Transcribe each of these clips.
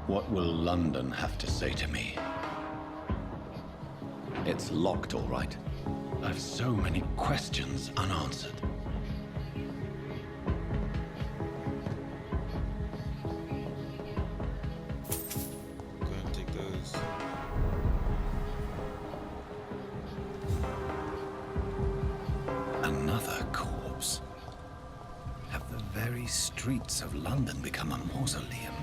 What will London have to say to me? It's locked, all right. I've so many questions unanswered. Go ahead and take those. Another corpse. Have the very streets of London become a mausoleum?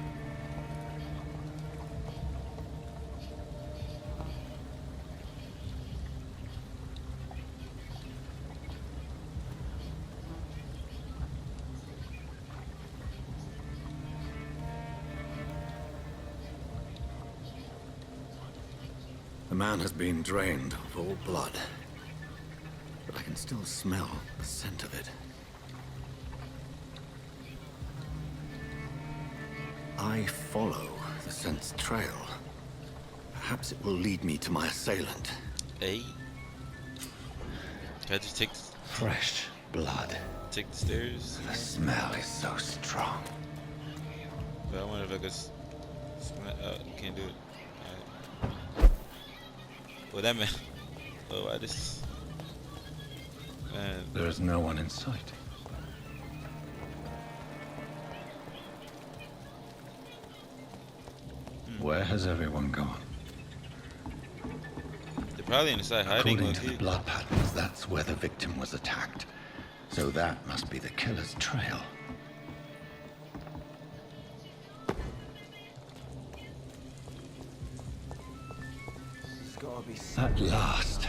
The man has been drained of all blood, but I can still smell the scent of it. I follow the scent's trail. Perhaps it will lead me to my assailant. Hey. Can I just take Fresh blood. the stairs? The smell is so strong. But I wonder if I could smell. Can't do it. Well, that man. Oh, I just. Man. There is no one in sight. Where has everyone gone? They're probably inside hiding. According to the blood patterns, that's where the victim was attacked. So that must be the killer's trail. At last,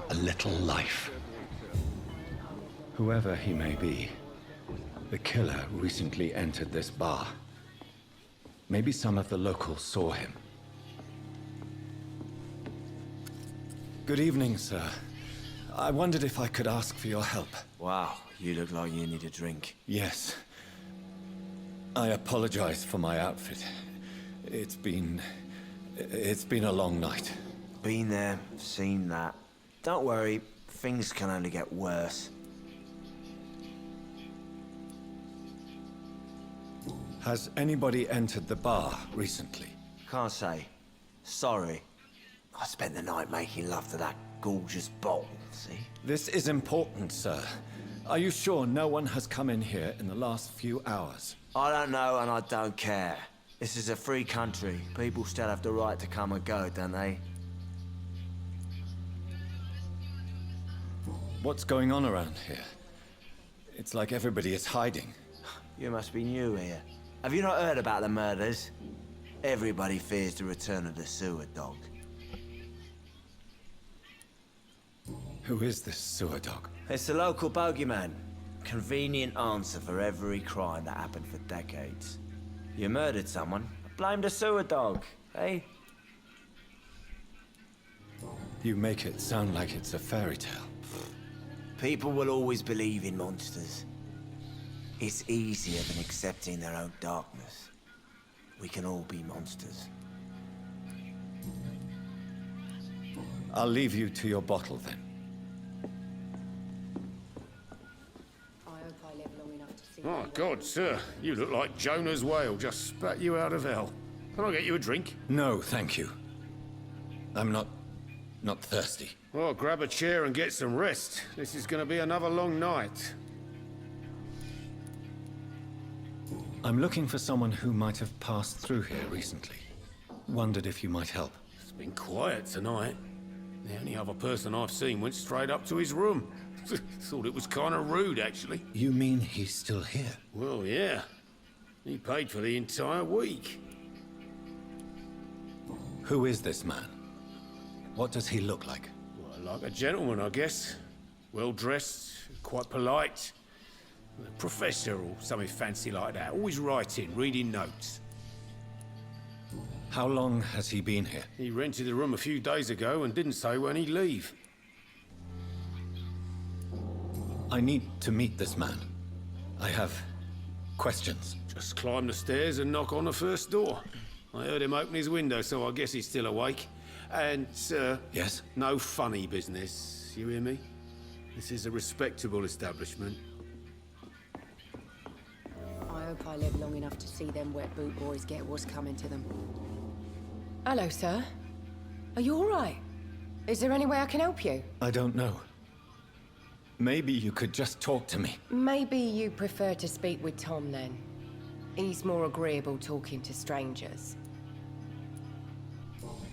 a little life. Whoever he may be, the killer recently entered this bar. Maybe some of the locals saw him. Good evening, sir. I wondered if I could ask for your help. Wow, you look like you need a drink. Yes. I apologize for my outfit. It's been a long night. Been there, seen that. Don't worry, things can only get worse. Has anybody entered the bar recently? Can't say. Sorry. I spent the night making love to that gorgeous bottle, see? This is important, sir. Are you sure no one has come in here in the last few hours? I don't know and I don't care. This is a free country. People still have the right to come and go, don't they? What's going on around here? It's like everybody is hiding. You must be new here. Have you not heard about the murders? Everybody fears the return of the sewer dog. Who is this sewer dog? It's the local bogeyman. Convenient answer for every crime that happened for decades. You murdered someone, blame the sewer dog, eh? You make it sound like it's a fairy tale. People will always believe in monsters. It's easier than accepting their own darkness. We can all be monsters. I'll leave you to your bottle then. Oh, God, sir. You look like Jonah's whale just spat you out of hell. Can I get you a drink? No, thank you. I'm not thirsty. Well, grab a chair and get some rest. This is going to be another long night. I'm looking for someone who might have passed through here recently. Wondered if you might help. It's been quiet tonight. The only other person I've seen went straight up to his room. Thought it was kind of rude, actually. You mean he's still here? Well, yeah. He paid for the entire week. Who is this man? What does he look like? Well, like a gentleman, I guess. Well-dressed, quite polite. A professor or something fancy like that. Always writing, reading notes. How long has he been here? He rented the room a few days ago and didn't say when he'd leave. I need to meet this man. I have questions. Just climb the stairs and knock on the first door. I heard him open his window, so I guess he's still awake. And, sir... Yes? No funny business, you hear me? This is a respectable establishment. I hope I live long enough to see them wet boot boys get what's coming to them. Hello, sir. Are you all right? Is there any way I can help you? I don't know. Maybe you could just talk to me. Maybe you prefer to speak with Tom, then. He's more agreeable talking to strangers.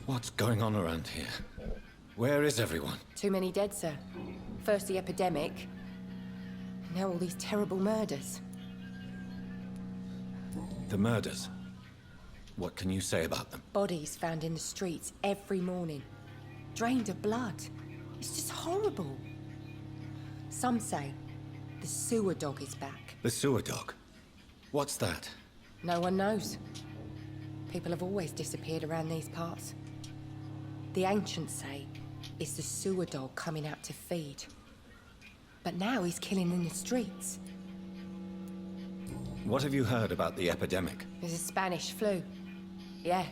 What's going on around here? Where is everyone? Too many dead, sir. First the epidemic, now all these terrible murders. The murders. What can you say about them? Bodies found in the streets every morning. Drained of blood. It's just horrible. Some say the sewer dog is back. The sewer dog? What's that? No one knows. People have always disappeared around these parts. The ancients say it's the sewer dog coming out to feed. But now he's killing in the streets. What have you heard about the epidemic? There's a Spanish flu. Yeah,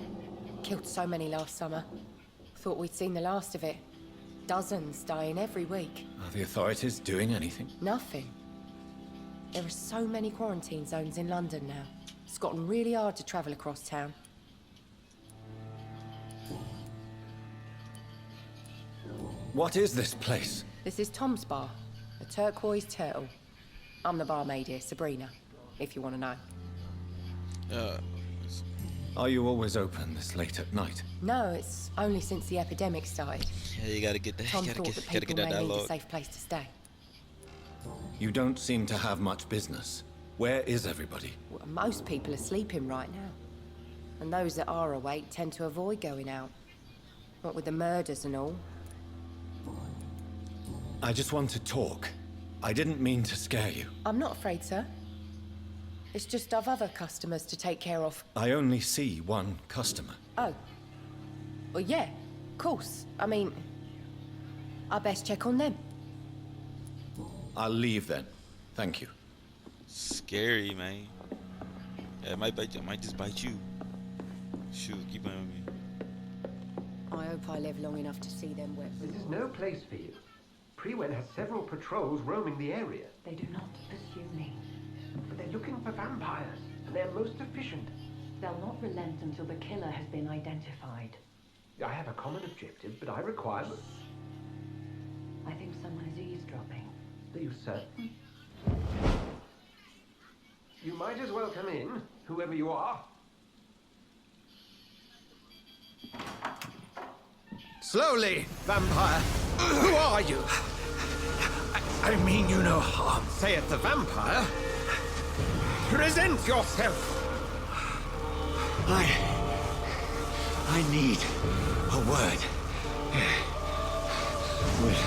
killed so many last summer. Thought we'd seen the last of it. Dozens dying every week. Are the authorities doing anything? Nothing. There are so many quarantine zones in London now. It's gotten really hard to travel across town. What is this place? This is Tom's bar, the Turquoise Turtle. I'm the barmaid here, Sabrina, if you want to know. Are you always open this late at night? No, it's only since the epidemic started. Yeah, you gotta get that. Tom Gotta thought that get people that may need a dialogue. safe place to stay. You don't seem to have much business. Where is everybody? Well, most people are sleeping right now. And those that are awake tend to avoid going out. What with the murders and all. I just want to talk. I didn't mean to scare you. I'm not afraid, sir. It's just I've other customers to take care of. I only see one customer. Oh. Well, yeah, of course. I mean, I best check on them. I'll leave then. Thank you. Scary, man. Yeah, it might bite you. It might just bite you. Shoot, keep on me. I hope I live long enough to see them wet. This is no place for you. Prewen has several patrols roaming the area. They do not pursue me. But they're looking for vampires, and they're most efficient. They'll not relent until the killer has been identified. I have a common objective, but I require... I think someone is eavesdropping. Do you, sir? You might as well come in, whoever you are. Slowly, vampire! Who are you? I mean you no harm, saith the vampire. Present yourself! I need a word. With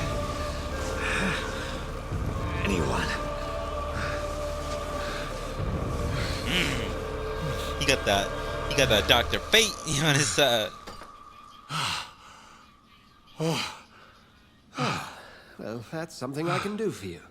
anyone. He got that Dr. Fate on his side. Well, that's something I can do for you.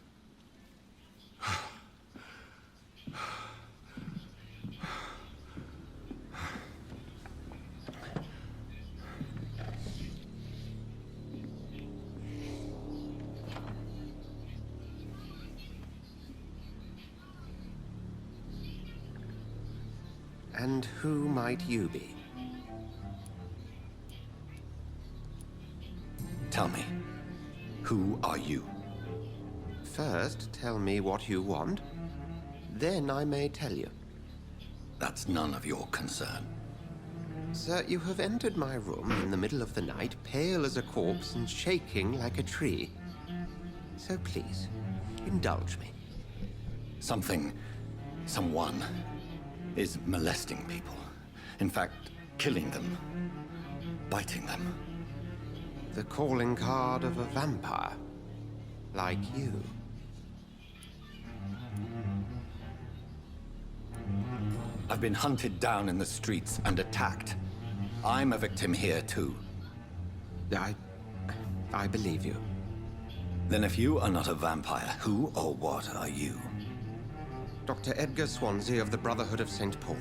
And who might you be? Tell me, who are you? First, tell me what you want. Then I may tell you. That's none of your concern. Sir, you have entered my room in the middle of the night, pale as a corpse and shaking like a tree. So please, indulge me. Someone is molesting people. In fact, killing them. Biting them. The calling card of a vampire. Like you. I've been hunted down in the streets and attacked. I'm a victim here too. I believe you. Then if you are not a vampire, who or what are you? Dr. Edgar Swansea of the Brotherhood of St. Paul.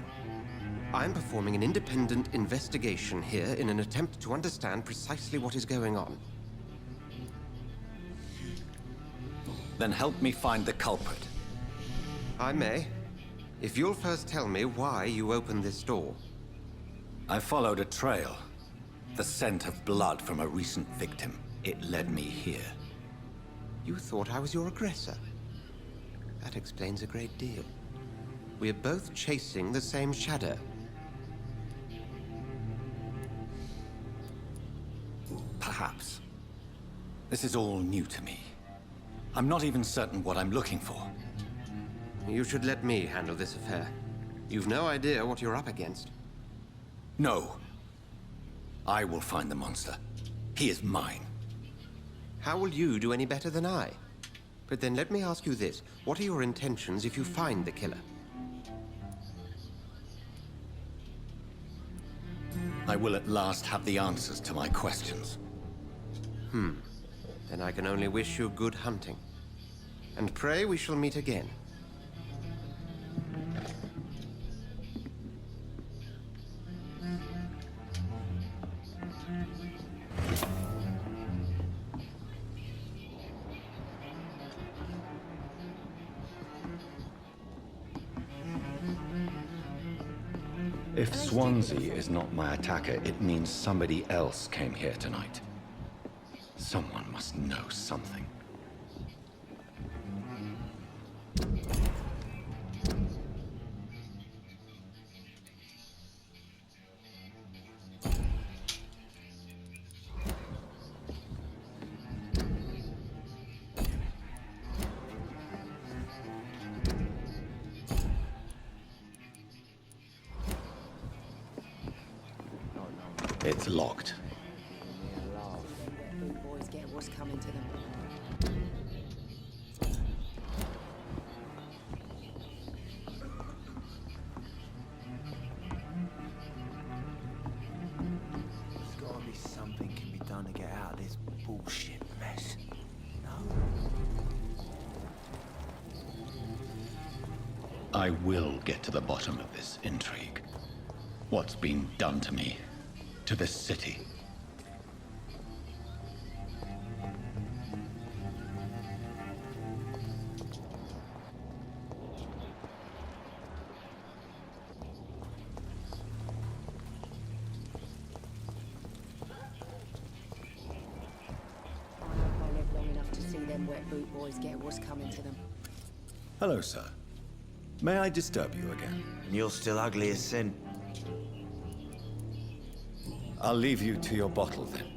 I'm performing an independent investigation here in an attempt to understand precisely what is going on. Then help me find the culprit. I may, if you'll first tell me why you opened this door. I followed a trail. The scent of blood from a recent victim. It led me here. You thought I was your aggressor. That explains a great deal. We're both chasing the same shadow. Perhaps. This is all new to me. I'm not even certain what I'm looking for. You should let me handle this affair. You've no idea what you're up against. No. I will find the monster. He is mine. How will you do any better than I? But then let me ask you this. What are your intentions if you find the killer? I will at last have the answers to my questions. Then I can only wish you good hunting. And pray we shall meet again. If Swansea is not my attacker, it means somebody else came here tonight. Someone must know something. It's locked. Boys get what's coming to them. There's gotta be something can be done to get out of this bullshit mess. No? I will get to the bottom of this intrigue. What's been done to me? To this city. I live long enough to see them wet boot boys get what's coming to them. Hello, sir. May I disturb you again? And you're still ugly as sin. I'll leave you to your bottle then.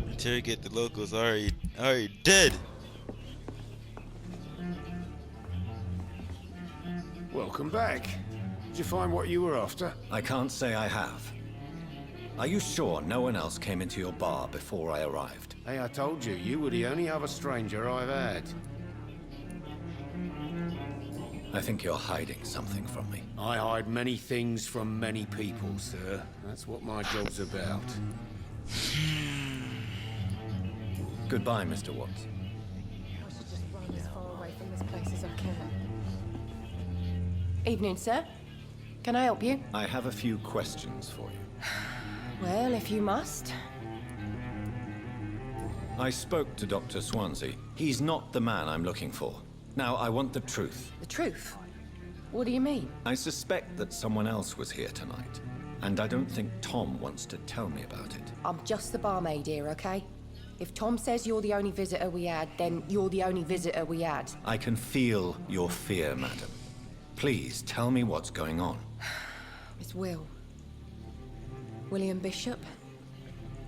Interrogate the locals already dead. Welcome back. Did you find what you were after? I can't say I have. Are you sure no one else came into your bar before I arrived? Hey, I told you, you were the only other stranger I've had. I think you're hiding something from me. I hide many things from many people, sir. That's what my job's about. Goodbye, Mr. Watts. I should just run as far away from this place as I can. Evening, sir. Can I help you? I have a few questions for you. Well, if you must. I spoke to Dr. Swansea. He's not the man I'm looking for. Now, I want the truth. The truth? What do you mean? I suspect that someone else was here tonight, and I don't think Tom wants to tell me about it. I'm just the barmaid here, okay? If Tom says you're the only visitor we had, then you're the only visitor we had. I can feel your fear, madam. Please, tell me what's going on. It's Will. William Bishop.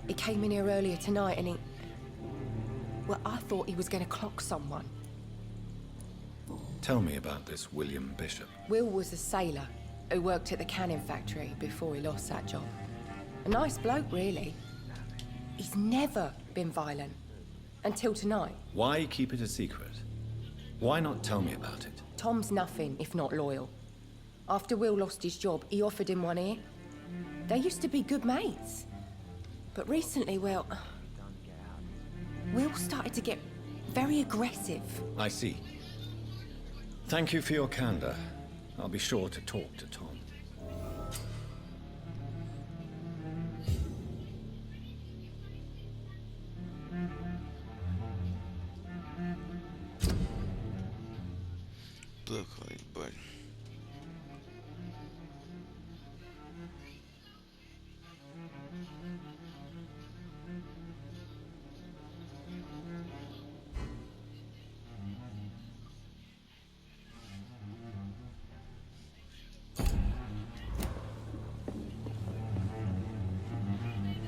He came in here earlier tonight and he... Well, I thought he was going to clock someone. Tell me about this William Bishop. Will was a sailor who worked at the cannon factory before he lost that job. A nice bloke, really. He's never been violent. Until tonight. Why keep it a secret? Why not tell me about it? Tom's nothing if not loyal. After Will lost his job, he offered him one ear. They used to be good mates. But recently, well, Will started to get very aggressive. I see. Thank you for your candor. I'll be sure to talk to Tom. Look like, but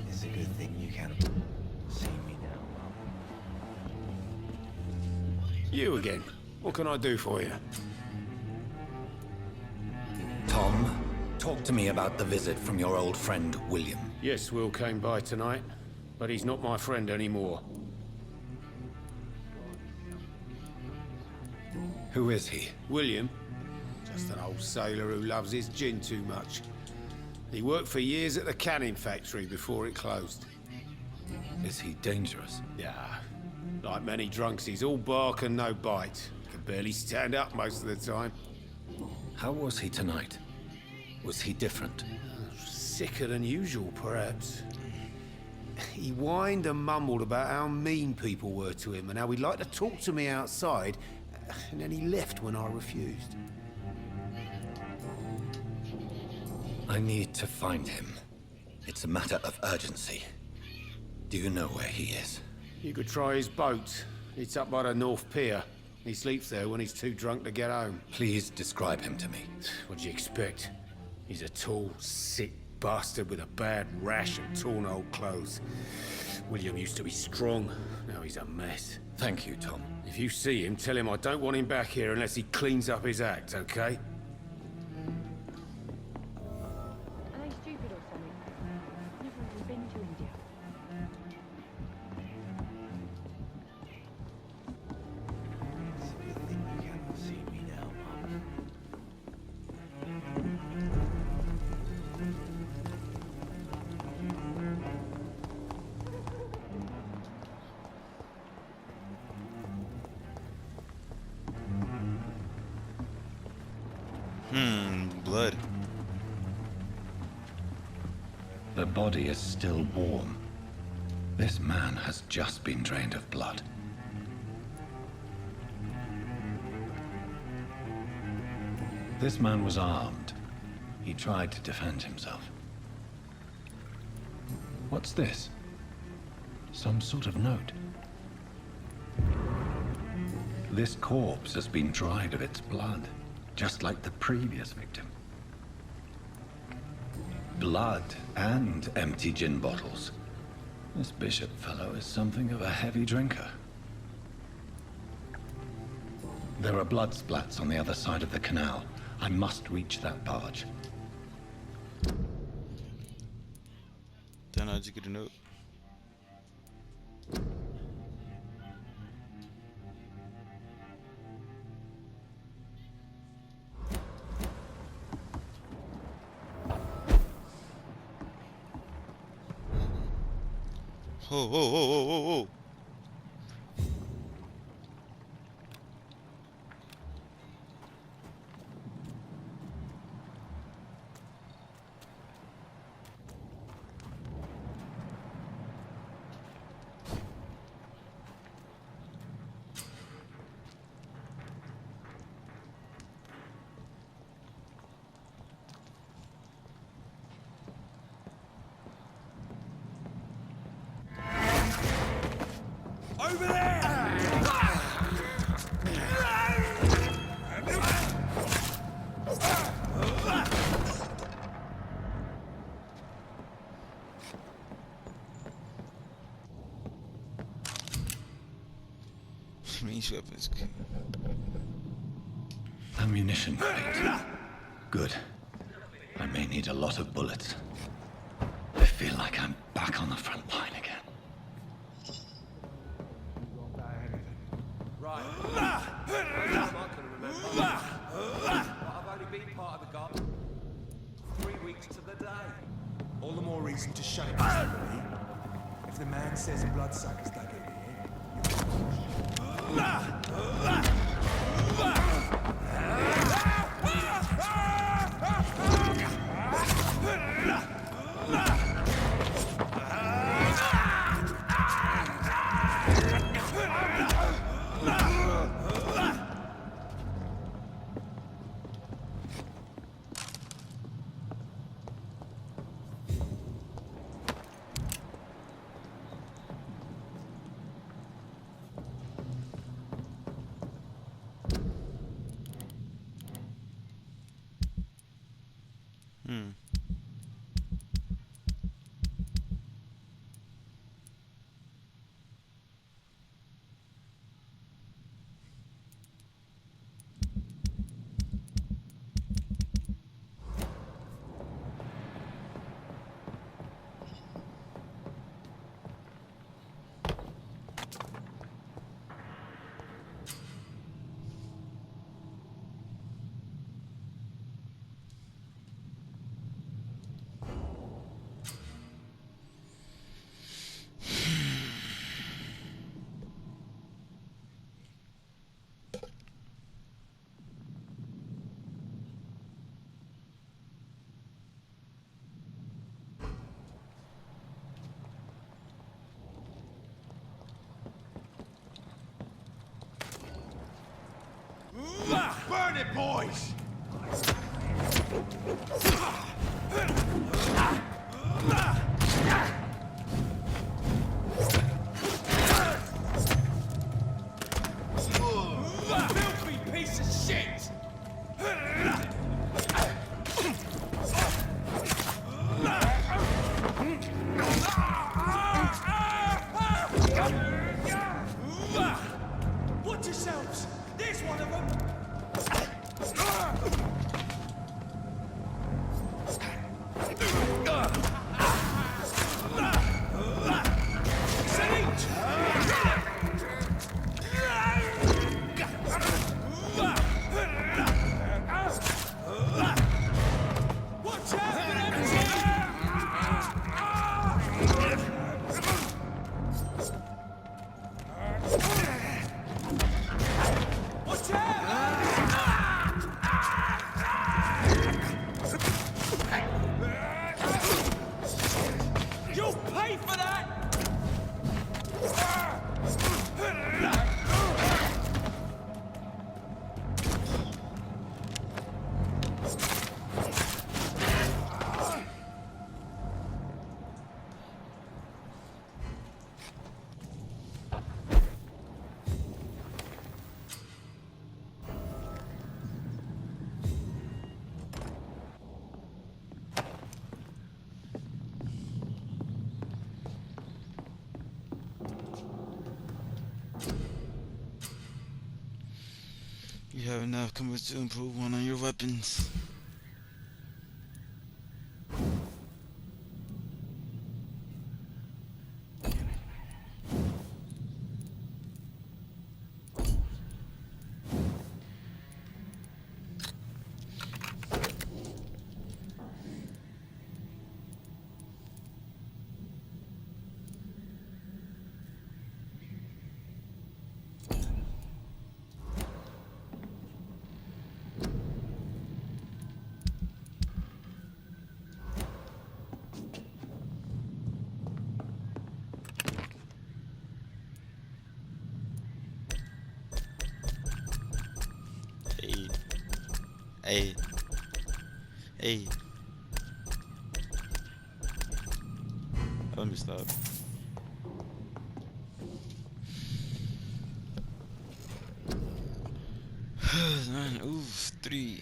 It's a good thing you can see me now, Mum. You again. What can I do for you? Tom, talk to me about the visit from your old friend, William. Yes, Will came by tonight, but he's not my friend anymore. Who is he? William? Just an old sailor who loves his gin too much. He worked for years at the canning factory before it closed. Is he dangerous? Yeah, like many drunks, he's all bark and no bite. Can barely stand up most of the time. How was he tonight? Was he different? Sicker than usual, perhaps. He whined and mumbled about how mean people were to him and how he'd like to talk to me outside, and then he left when I refused. I need to find him. It's a matter of urgency. Do you know where he is? You could try his boat. It's up by the North Pier. He sleeps there when he's too drunk to get home. Please describe him to me. What'd you expect? He's a tall, sick bastard with a bad rash and torn old clothes. William used to be strong. Now he's a mess. Thank you, Tom. If you see him, tell him I don't want him back here unless he cleans up his act, okay? Are they stupid or something? Never even been to India. It's a good thing you cannot see me now, Mum. Blood. The body is still warm. This man has just been drained of blood. This man was armed. He tried to defend himself. What's this? Some sort of note. This corpse has been dried of its blood, just like the previous victim. Blood and empty gin bottles. This bishop fellow is something of a heavy drinker. There are blood splats on the other side of the canal. I must reach that barge. Then how'd you get a note? Oh. Over there! Range weapons. Ammunition crate. Good. I may need a lot of bullets. I feel like I'm back on the front line again. Right. I'm not gonna remember. But I've only been part of the garden. 3 weeks to the day. All the more reason to shame us, really. If the man says bloodsuckers dug it Burn it, boys! Filthy piece of shit! Watch yourselves! There's one of them! You have enough combos to improve one on your weapons. Hey. Hey. Let me stop. Ooh, 3.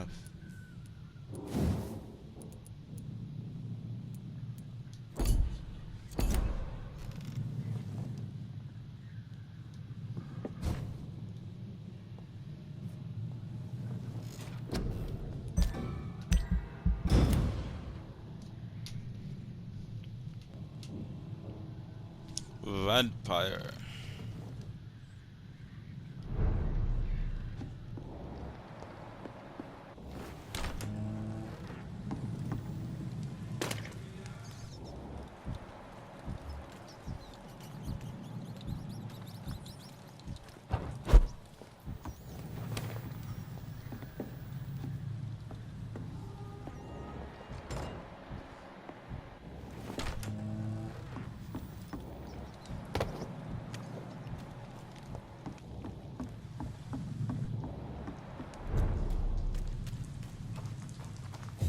enough. Vampyr.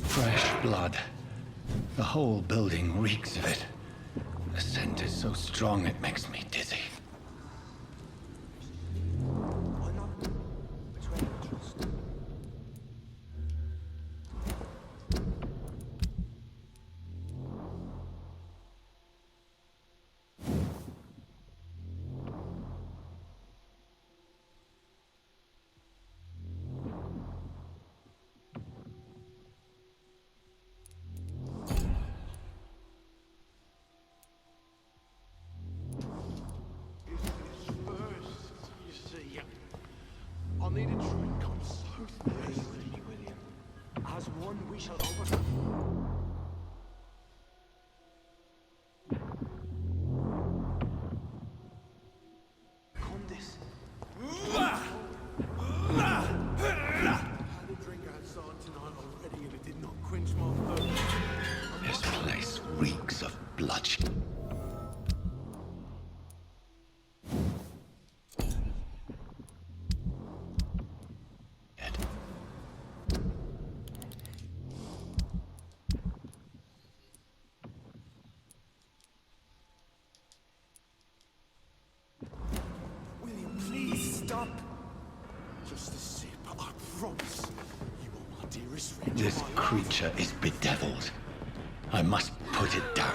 Fresh blood. The whole building reeks of it. The scent is so strong it makes me dizzy. Why not? Which way do you trust? I need a drink. I'm so thirsty, William. As one, we shall overcome. Condis. Had a drink outside tonight already, and it did not quench my thirst. This place reeks of bloodshed. William, please stop. Just a sip, I promise. You are my dearest friend. This my life. creature is bedeviled. I must put it down.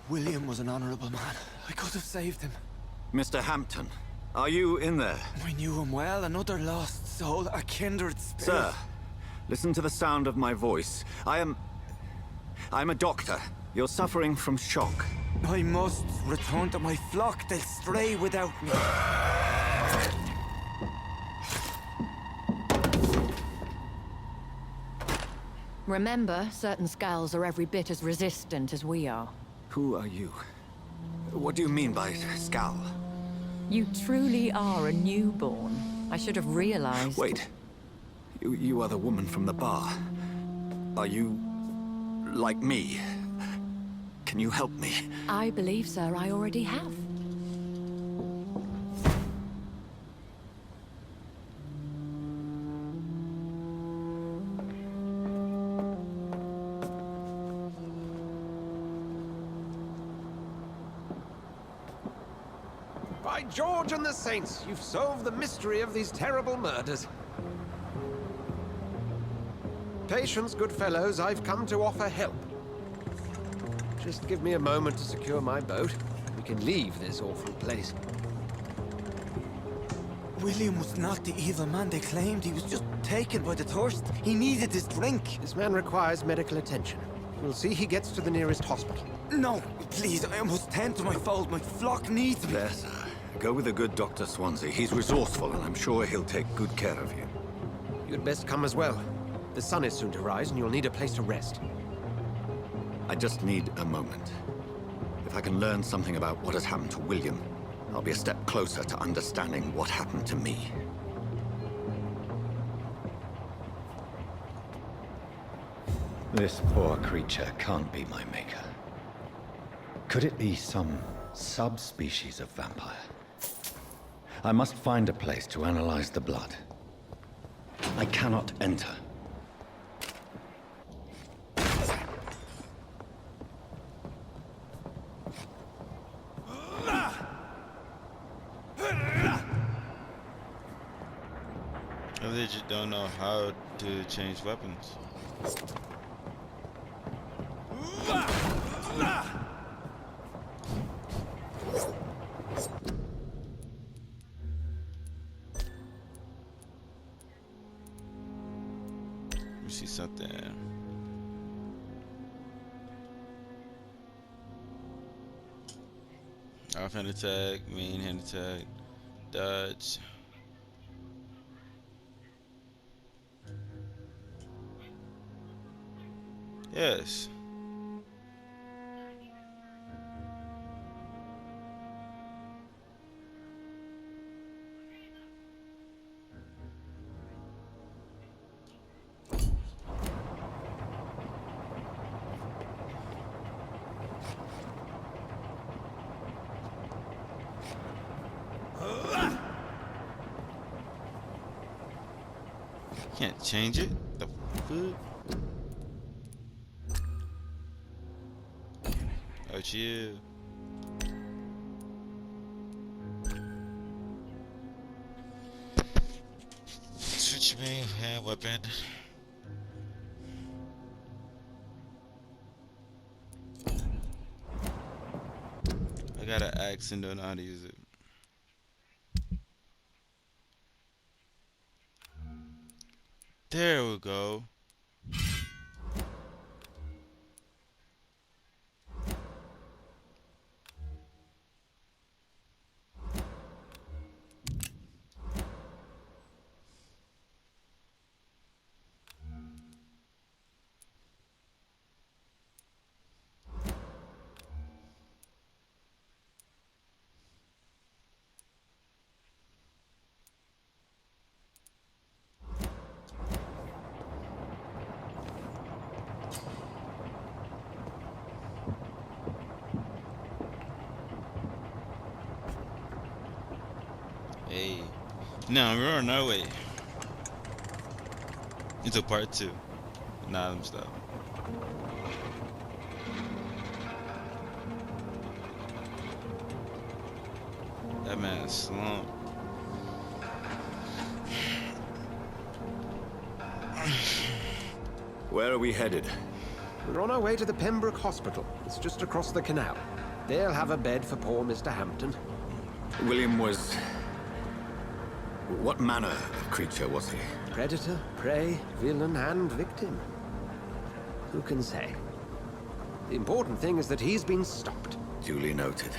William was an honorable man. I could have saved him. Mr. Hampton, are you in there? I knew him well, another lost soul, a kindred spirit. Sir, listen to the sound of my voice. I'm a doctor. You're suffering from shock. I must return to my flock. They'll stray without me. Remember, certain skulls are every bit as resistant as we are. Who are you? What do you mean by scowl? You truly are a newborn. I should have realized. Wait. You are the woman from the bar. Are you... like me? Can you help me? I believe, sir, I already have. By George and the Saints, you've solved the mystery of these terrible murders. Patience, good fellows, I've come to offer help. Just give me a moment to secure my boat. We can leave this awful place. William was not the evil man they claimed. He was just taken by the thirst. He needed this drink. This man requires medical attention. We'll see he gets to the nearest hospital. No, please, I must tend to my fold. My flock needs me. Better. Go with a good Dr. Swansea. He's resourceful, and I'm sure he'll take good care of you. You'd best come as well. The sun is soon to rise, and you'll need a place to rest. I just need a moment. If I can learn something about what has happened to William, I'll be a step closer to understanding what happened to me. This poor creature can't be my maker. Could it be some subspecies of vampire? I must find a place to analyze the blood. I cannot enter. They just don't know how to change weapons. Let me see something. Offhand attack, main hand attack, dodge. Yes. Can't change it. The fuck? Oh, chill. Switch main hand weapon. I got an axe and don't know how to use it. There we go. Hey, no, we're on our way into part 2. Nah, I'm stopping. That man is slumped. Where are we headed? We're on our way to the Pembroke Hospital. It's just across the canal. They'll have a bed for poor Mr. Hampton. William was... What manner of creature was he? Predator, prey, villain, and victim. Who can say? The important thing is that he's been stopped. Duly noted.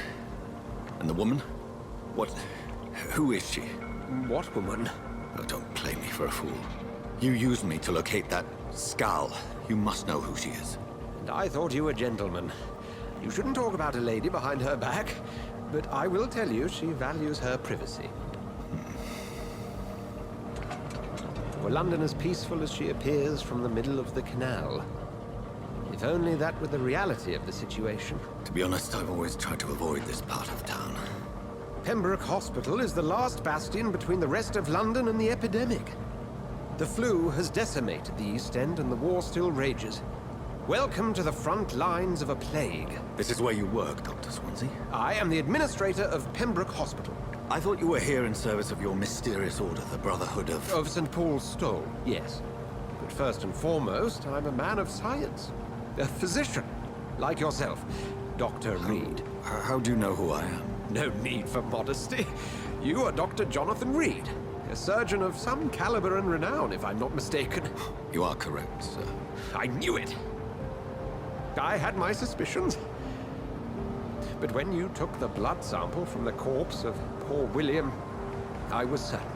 And the woman? What... Who is she? What woman? Oh, don't play me for a fool. You used me to locate that skull. You must know who she is. And I thought you a gentleman. You shouldn't talk about a lady behind her back, but I will tell you she values her privacy. Were London as peaceful as she appears from the middle of the canal? If only that were the reality of the situation. To be honest, I've always tried to avoid this part of town. Pembroke Hospital is the last bastion between the rest of London and the epidemic. The flu has decimated the East End and the war still rages. Welcome to the front lines of a plague. This is where you work, Dr. Swansea? I am the administrator of Pembroke Hospital. I thought you were here in service of your mysterious order, the Brotherhood of... Of St. Paul's Stole, yes. But first and foremost, I'm a man of science. A physician, like yourself, Dr. Reed. How do you know who I am? No need for modesty. You are Dr. Jonathan Reed, a surgeon of some caliber and renown, if I'm not mistaken. You are correct, sir. I knew it! I had my suspicions. But when you took the blood sample from the corpse of poor William, I was certain.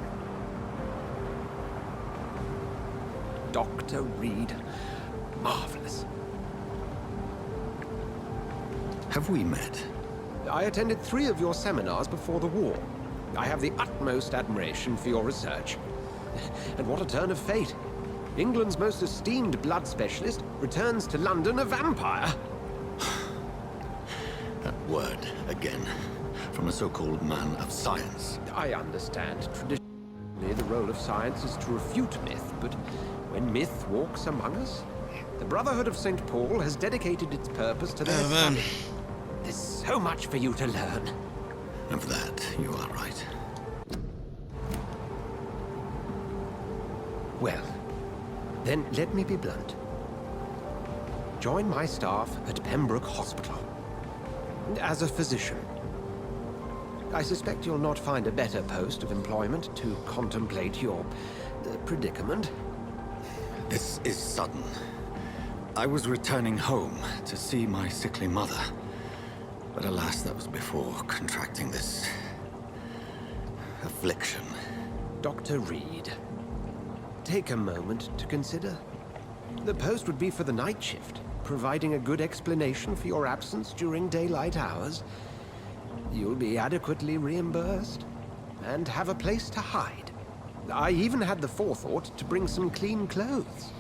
Dr. Reed. Marvelous. Have we met? I attended 3 of your seminars before the war. I have the utmost admiration for your research. And what a turn of fate. England's most esteemed blood specialist returns to London a vampire. That word, again, from a so-called man of science. I understand. Traditionally, the role of science is to refute myth, but when myth walks among us, the Brotherhood of St. Paul has dedicated its purpose to their study. There's so much for you to learn. Of that, you are right. Well, then let me be blunt. Join my staff at Pembroke Hospital. As a physician. I suspect you'll not find a better post of employment to contemplate your predicament. This is sudden. I was returning home to see my sickly mother. But alas, that was before contracting this... affliction. Dr. Reed, take a moment to consider. The post would be for the night shift, providing a good explanation for your absence during daylight hours. You'll be adequately reimbursed, and have a place to hide. I even had the forethought to bring some clean clothes.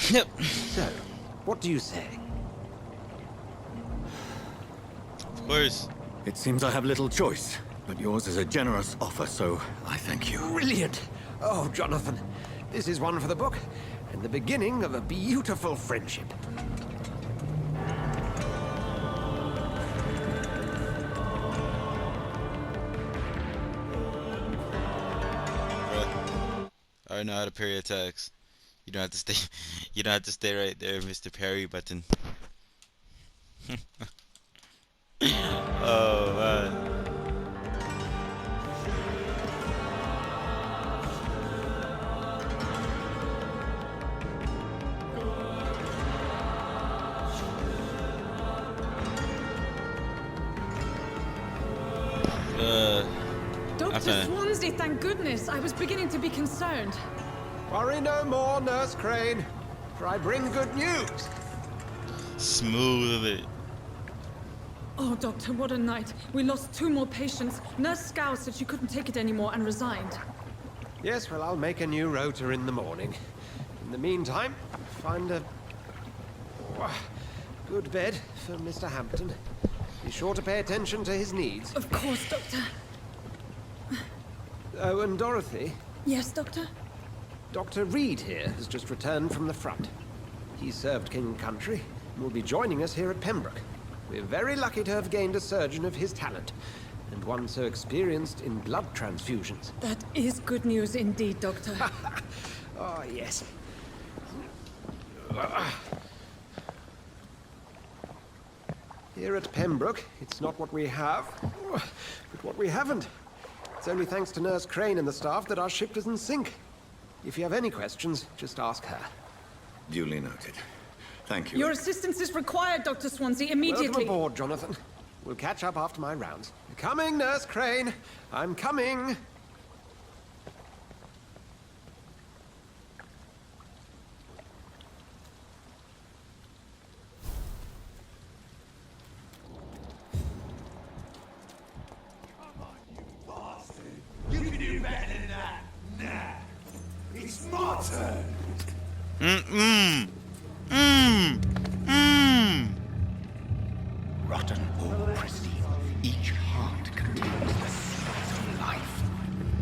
Yep. So, what do you say? Of course. It seems I have little choice, but yours is a generous offer, so I thank you. Brilliant! Oh, Jonathan, this is one for the book, and the beginning of a beautiful friendship. I already know how to parry attacks. You don't have to stay. You don't have to stay right there, Mr. Parry button. Oh man. Dr. Swansea, thank goodness. I was beginning to be concerned. Worry no more, Nurse Crane, for I bring good news. Smooth it. Oh, Doctor, what a night. We lost 2 more patients. Nurse Scow said she couldn't take it anymore and resigned. Yes, well, I'll make a new rota in the morning. In the meantime, find a good bed for Mr. Hampton. Be sure to pay attention to his needs. Of course, Doctor. Oh, and Dorothy? Yes, Doctor? Dr. Reed here has just returned from the front. He served King and Country and will be joining us here at Pembroke. We're very lucky to have gained a surgeon of his talent, and one so experienced in blood transfusions. That is good news indeed, Doctor. Oh, yes. Here at Pembroke, it's not what we have, but what we haven't. It's only thanks to Nurse Crane and the staff that our ship doesn't sink. If you have any questions, just ask her. Duly noted. Thank you. Your assistance is required, Dr. Swansea, immediately. Welcome aboard, Jonathan. We'll catch up after my rounds. Coming, Nurse Crane. I'm coming. You can do better than that. Nah. It's my turn. Rotten or pristine, each heart contains the seeds of life.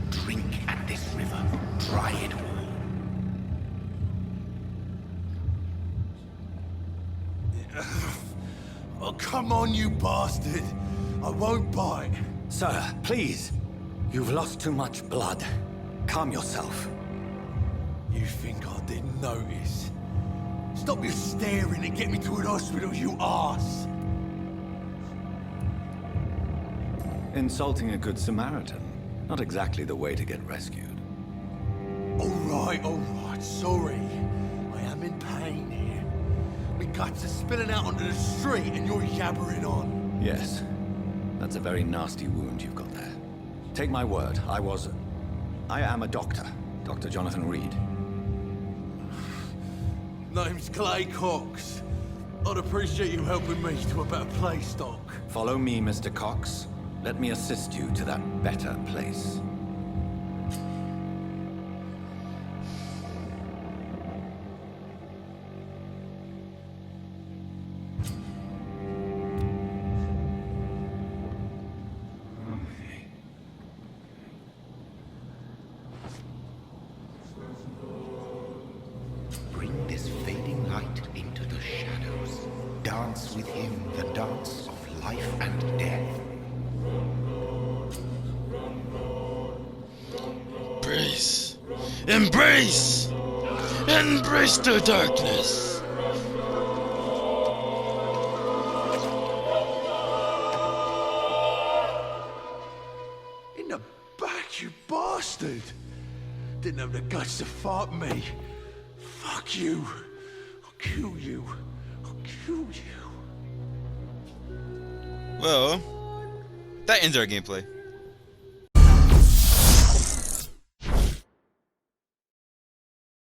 Drink at this river, try it all. Oh, come on, you bastard. I won't bite. Sir, please. You've lost too much blood. Calm yourself. You think I didn't notice? Stop your staring and get me to an hospital, you arse! Insulting a good Samaritan. Not exactly the way to get rescued. Alright, sorry. I am in pain here. My guts are spilling out onto the street and you're yabbering on. Yes. That's a very nasty wound you've got there. Take my word, I am a doctor. Dr. Jonathan Reed. Name's Clay Cox. I'd appreciate you helping me to a better place, Doc. Follow me, Mr. Cox. Let me assist you to that better place. Bring this fading light into the shadows. Dance with him the dance of life and death. Embrace! Embrace! Embrace the darkness! In the back, you bastard! Didn't have the guts to fight me. Fuck you. I'll kill you. I'll kill you. Well, that ends our gameplay.